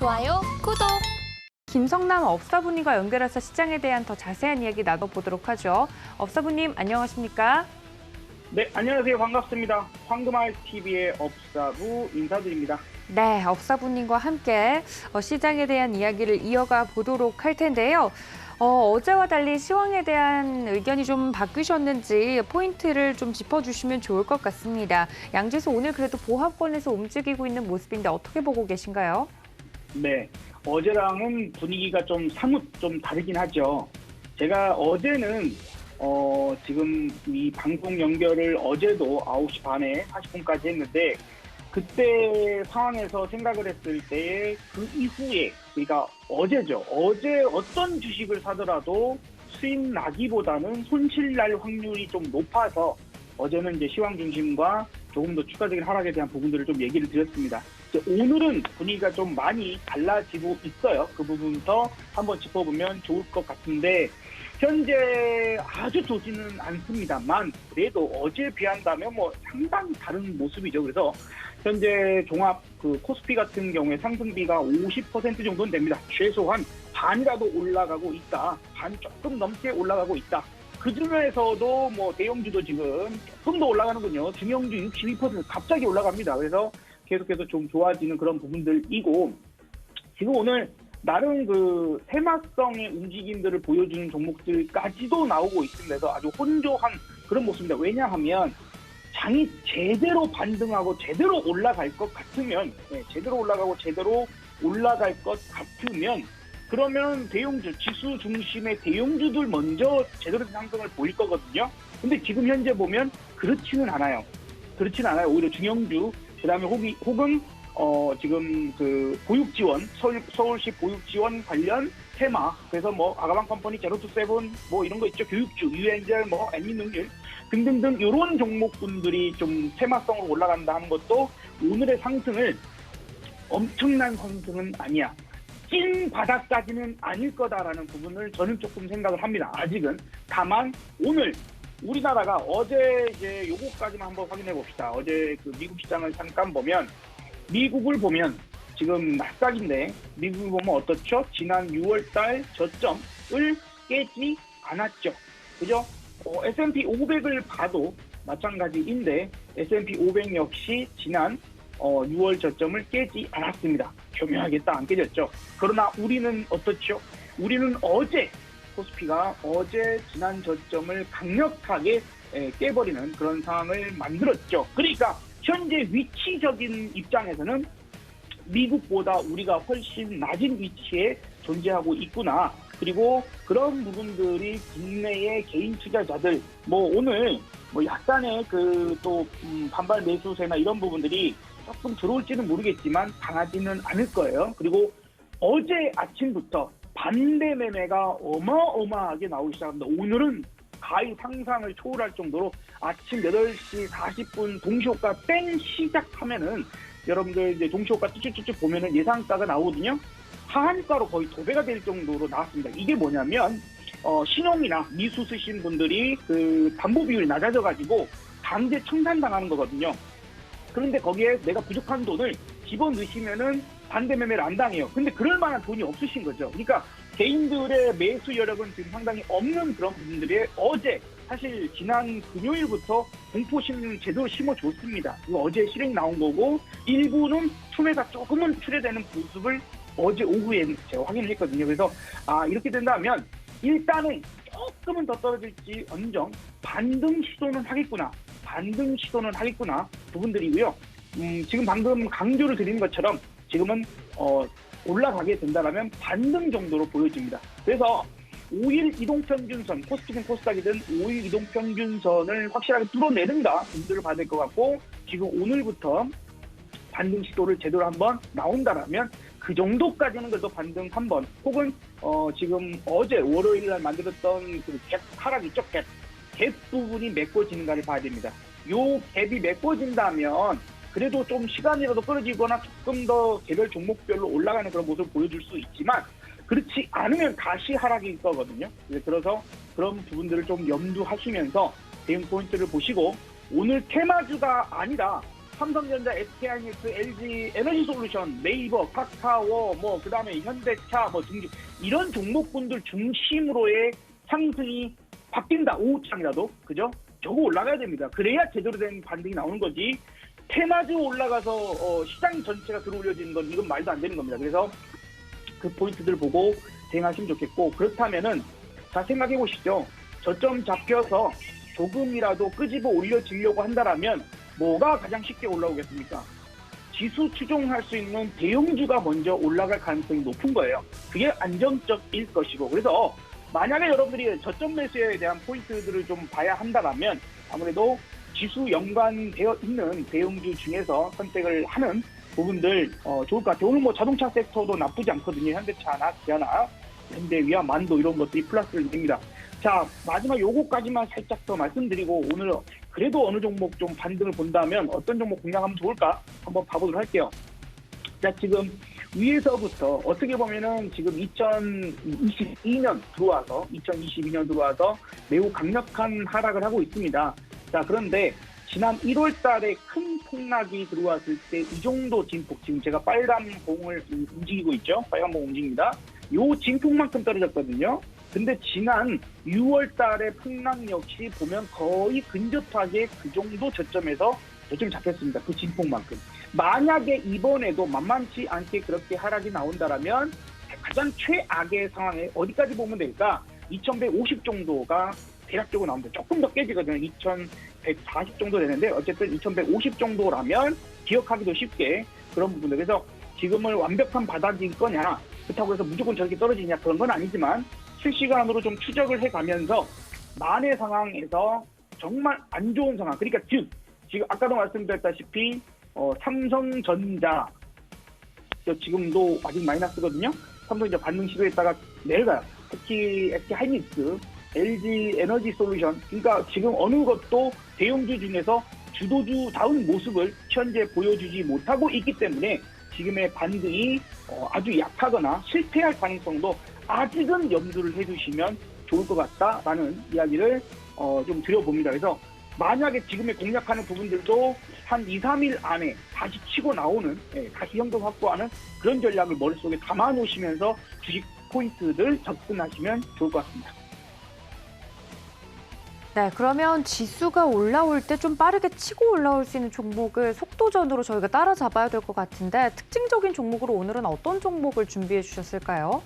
좋아요, 구독! 김성남 업사부님과 연결해서 시장에 대한 더 자세한 이야기 나눠보도록 하죠. 업사부님 안녕하십니까? 네, 안녕하세요. 반갑습니다. 황금알TV의 업사부 인사드립니다. 네, 업사부님과 함께 시장에 대한 이야기를 이어가 보도록 할 텐데요. 어제와 달리 시황에 대한 의견이 좀 바뀌셨는지 포인트를 좀 짚어주시면 좋을 것 같습니다. 양지수 오늘 그래도 보합권에서 움직이고 있는 모습인데 어떻게 보고 계신가요? 네, 어제랑은 분위기가 좀 사뭇 좀 다르긴 하죠. 제가 어제는 지금 이 방송 연결을 어제도 9시 반에 40분까지 했는데 그때 상황에서 생각을 했을 때에 그 이후에 그러니까 어제죠. 어제 어떤 주식을 사더라도 수익 나기보다는 손실 날 확률이 좀 높아서 어제는 이제 시황 중심과 조금 더 추가적인 하락에 대한 부분들을 좀 얘기를 드렸습니다. 오늘은 분위기가 좀 많이 달라지고 있어요. 그 부분부터 한번 짚어보면 좋을 것 같은데 현재 아주 좋지는 않습니다만 그래도 어제에 비한다면 뭐 상당히 다른 모습이죠. 그래서 현재 종합 그 코스피 같은 경우에 상승비가 50% 정도는 됩니다. 최소한 반이라도 올라가고 있다. 반 조금 넘게 올라가고 있다. 그 중에서도 뭐 대형주도 지금 조금 더 올라가는군요. 중형주 62% 갑자기 올라갑니다. 그래서 계속해서 좀 좋아지는 그런 부분들이고 지금 오늘 나름 그 테마성의 움직임들을 보여주는 종목들까지도 나오고 있습니다. 그래서 아주 혼조한 그런 모습입니다. 왜냐하면 장이 제대로 반등하고 제대로 올라갈 것 같으면 제대로 올라가고 제대로 올라갈 것 같으면 그러면 대형주, 지수 중심의 대형주들 먼저 제대로 된 상승을 보일 거거든요. 근데 지금 현재 보면 그렇지는 않아요. 그렇지는 않아요. 오히려 중형주, 그 다음에 혹은 지금 그 보육지원, 서울시 보육지원 관련 테마, 그래서 뭐 아가방 컴퍼니, 제로투세븐 뭐 이런 거 있죠. 교육주, 유엔젤, 뭐 애니능률 등등등 이런 종목군들이 좀 테마성으로 올라간다 하는 것도 오늘의 상승을 엄청난 상승은 아니야. 찐 바닥까지는 아닐 거다라는 부분을 저는 조금 생각을 합니다. 아직은. 다만 오늘 우리나라가 어제 이제 요거까지만 한번 확인해 봅시다. 어제 그 미국 시장을 잠깐 보면 미국을 보면 지금 나스닥인데 미국을 보면 어떻죠? 지난 6월달 저점을 깨지 않았죠. 그죠? S&P 500을 봐도 마찬가지인데 S&P 500 역시 지난 6월 저점을 깨지 않았습니다. 교묘하게 딱 안 깨졌죠. 그러나 우리는 어떻죠? 우리는 어제 코스피가 어제 지난 저점을 강력하게 깨버리는 그런 상황을 만들었죠. 그러니까 현재 위치적인 입장에서는 미국보다 우리가 훨씬 낮은 위치에 존재하고 있구나. 그리고 그런 부분들이 국내의 개인 투자자들 뭐 오늘 뭐 약간의 그 또 반발 매수세나 이런 부분들이 조금 들어올지는 모르겠지만 강하지는 않을 거예요. 그리고 어제 아침부터 반대 매매가 어마어마하게 나오기 시작합니다. 오늘은 가히 상상을 초월할 정도로 아침 8시 40분 동시호가 땡 시작하면은 여러분들 이제 동시호가 쭉쭉쭉 보면은 예상가가 나오거든요. 하한가로 거의 도배가 될 정도로 나왔습니다. 이게 뭐냐면 신용이나 미수 쓰신 분들이 그 담보 비율이 낮아져가지고 강제 청산당하는 거거든요. 그런데 거기에 내가 부족한 돈을 집어넣으시면은 반대 매매를 안 당해요. 근데 그럴 만한 돈이 없으신 거죠. 그러니까 개인들의 매수 여력은 지금 상당히 없는 그런 분들이 어제 사실 지난 금요일부터 공포심을 제대로 심어줬습니다. 이거 어제 실행 나온 거고 일부는 투매가 조금은 출회되는 모습을 어제 오후에 제가 확인을 했거든요. 그래서 이렇게 된다면 일단은 조금은 더 떨어질지 언정 반등 시도는 하겠구나. 부분들이고요. 지금 방금 강조를 드린 것처럼 지금은 올라가게 된다면 반등 정도로 보여집니다. 그래서 5일 이동평균선, 코스피든 코스닥이든 5일 이동평균선을 확실하게 뚫어내는가 분들을 봐야 될 것 같고 지금 오늘부터 반등 시도를 제대로 한번 나온다라면 그 정도까지는 그래도 반등 한번 혹은 지금 어제 월요일 날 만들었던 그 갭 하락 있죠? 갭 부분이 메꿔지는가를 봐야 됩니다. 요 갭이 메꿔진다면 그래도 좀 시간이라도 끌어지거나 조금 더 개별 종목별로 올라가는 그런 모습을 보여줄 수 있지만 그렇지 않으면 다시 하락일 거거든요. 그래서 그런 부분들을 좀 염두하시면서 대응 포인트를 보시고 오늘 테마주가 아니라 삼성전자, SK하이닉스, LG 에너지솔루션, 네이버, 카카오, 뭐 그다음에 현대차 뭐 등등 이런 종목군들 중심으로의 상승이 바뀐다. 오후장이라도 그죠? 저거 올라가야 됩니다. 그래야 제대로 된 반등이 나오는 거지. 테마주 올라가서 시장 전체가 들어올려지는 건 이건 말도 안 되는 겁니다. 그래서 그 포인트들 보고 대응하시면 좋겠고, 그렇다면은 자 생각해 보시죠. 저점 잡혀서 조금이라도 끄집어 올려지려고 한다라면 뭐가 가장 쉽게 올라오겠습니까? 지수 추종할 수 있는 대형주가 먼저 올라갈 가능성이 높은 거예요. 그게 안정적일 것이고, 그래서 만약에 여러분들이 저점 매수에 대한 포인트들을 좀 봐야 한다라면 아무래도 지수 연관되어 있는 대형주 중에서 선택을 하는 부분들 좋을 것 같아요. 오늘 뭐 자동차 섹터도 나쁘지 않거든요. 현대차나 기아나 현대위아 만도 이런 것들이 플러스를 냅니다. 자, 마지막 요거까지만 살짝 더 말씀드리고 오늘 그래도 어느 종목 좀 반등을 본다면 어떤 종목 공략하면 좋을까 한번 봐보도록 할게요. 자, 지금 위에서부터 어떻게 보면은 지금 2022년 들어와서 매우 강력한 하락을 하고 있습니다. 자, 그런데 지난 1월 달에 큰 폭락이 들어왔을 때 이 정도 진폭, 지금 제가 빨간 봉을 움직이고 있죠. 빨간 봉 움직입니다. 요 진폭만큼 떨어졌거든요. 근데 지난 6월 달에 폭락 역시 보면 거의 근접하게 그 정도 저점에서 저점 잡혔습니다. 그 진폭만큼. 만약에 이번에도 만만치 않게 그렇게 하락이 나온다라면 가장 최악의 상황에 어디까지 보면 될까? 2150 정도가 대략적으로 나옵니다. 조금 더 깨지거든요. 2140 정도 되는데 어쨌든 2150 정도라면 기억하기도 쉽게 그런 부분들. 그래서 지금은 완벽한 바닥일 거냐, 그렇다고 해서 무조건 저렇게 떨어지냐 그런 건 아니지만 실시간으로 좀 추적을 해가면서 만의 상황에서 정말 안 좋은 상황, 그러니까 즉 지금 아까도 말씀드렸다시피 삼성전자 지금도 아직 마이너스거든요. 삼성전자 반등 시도했다가 내려가요. 특히 SK하이닉스, LG 에너지솔루션, 그러니까 지금 어느 것도 대형주 중에서 주도주다운 모습을 현재 보여주지 못하고 있기 때문에 지금의 반등이 아주 약하거나 실패할 가능성도 아직은 염두를 해주시면 좋을 것 같다라는 이야기를 좀 드려봅니다. 그래서 만약에 지금의 공략하는 부분들도 한 2, 3일 안에 다시 치고 나오는, 다시 현금 확보하는 그런 전략을 머릿속에 담아놓으시면서 주식 포인트들 접근하시면 좋을 것 같습니다. 네, 그러면 지수가 올라올 때 좀 빠르게 치고 올라올 수 있는 종목을 속도전으로 저희가 따라잡아야 될 것 같은데 특징적인 종목으로 오늘은 어떤 종목을 준비해 주셨을까요?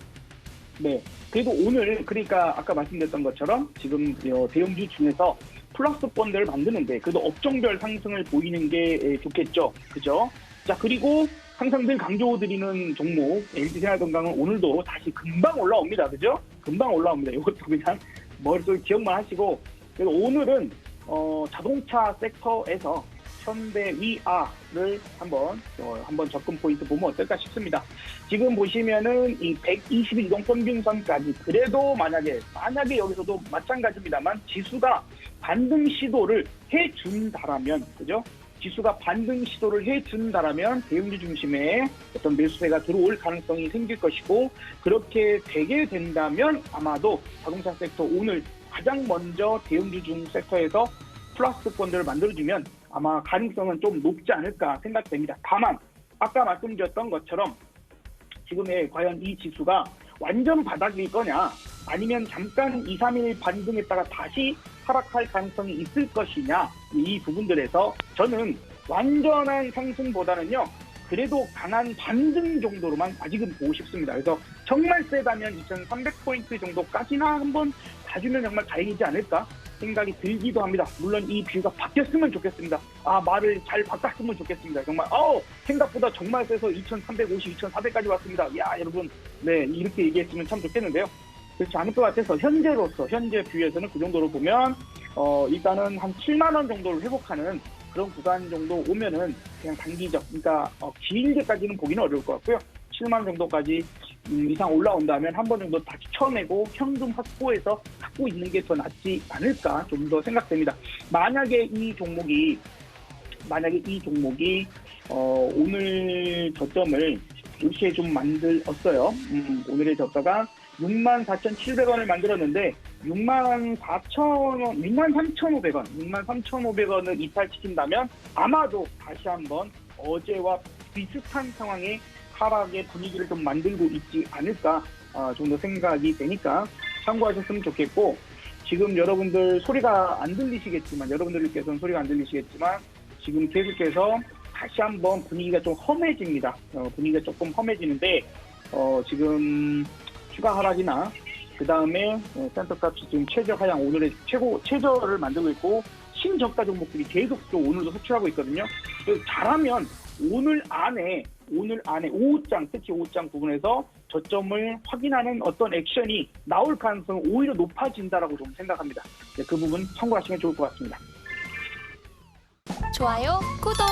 네, 그래도 오늘 그러니까 아까 말씀드렸던 것처럼 지금 대형주 중에서 플러스 펀드를 만드는데 그래도 업종별 상승을 보이는 게 좋겠죠, 그죠? 자, 그리고 항상 늘 강조드리는 종목 LG생활건강은 오늘도 다시 금방 올라옵니다, 그죠? 금방 올라옵니다. 이것도 그냥 머릿속에 기억만 하시고, 그래서 오늘은 자동차 섹터에서 현대위아를 한번 접근 포인트 보면 어떨까 싶습니다. 지금 보시면은 이 120일 평균선까지 그래도 만약에 여기서도 마찬가지입니다만 지수가 반등 시도를 해준다라면, 그죠? 지수가 반등 시도를 해준다라면 대형주 중심의 어떤 매수세가 들어올 가능성이 생길 것이고, 그렇게 되게 된다면 아마도 자동차 섹터 오늘 가장 먼저 대형주 중 섹터에서 플러스 펀드를 만들어주면 아마 가능성은 좀 높지 않을까 생각됩니다. 다만 아까 말씀드렸던 것처럼 지금의 과연 이 지수가 완전 바닥일 거냐, 아니면 잠깐 2, 3일 반등했다가 다시 하락할 가능성이 있을 것이냐, 이 부분들에서 저는 완전한 상승보다는요 그래도 강한 반등 정도로만 아직은 보고 싶습니다. 그래서 정말 세다면 2300포인트 정도까지나 한번 가주면 정말 다행이지 않을까 생각이 들기도 합니다. 물론 이 뷰가 바뀌었으면 좋겠습니다. 말을 잘 바꿨으면 좋겠습니다. 정말 생각보다 정말 세서 2350, 2400까지 왔습니다. 야, 여러분, 네, 이렇게 얘기했으면 참 좋겠는데요. 그렇지 않을 것 같아서 현재 뷰에서는 그 정도로 보면 일단은 한 7만 원 정도를 회복하는 그런 구간 정도 오면은 그냥 단기적, 그러니까 길게까지는 보기는 어려울 것 같고요. 7만 원 정도까지 이상 올라온다면 한 번 정도 다시 쳐내고 현금 확보해서 갖고 있는 게 더 낫지 않을까 좀 더 생각됩니다. 만약에 이 종목이 오늘 저점을 일시에 좀 만들었어요. 오늘의 저가가 64,700원을 만들었는데 63,500원을 이탈시킨다면 아마도 다시 한번 어제와 비슷한 상황의 하락의 분위기를 좀 만들고 있지 않을까 정도 생각이 되니까 참고하셨으면 좋겠고, 지금 여러분들 소리가 안 들리시겠지만, 여러분들께서는 소리가 안 들리시겠지만 지금 계속해서 다시 한번 분위기가 좀 험해집니다. 분위기가 조금 험해지는데 지금 추가 하락이나 그 다음에 센터값이 지금 최저 하향, 오늘의 최저를 만들고 있고 신저가 종목들이 계속 또 오늘도 속출하고 있거든요. 그래서 잘하면 오늘 안에 오후장, 특히 오후장 부분에서 저점을 확인하는 어떤 액션이 나올 가능성이 오히려 높아진다라고 좀 생각합니다. 그 부분 참고하시면 좋을 것 같습니다. 좋아요, 구독!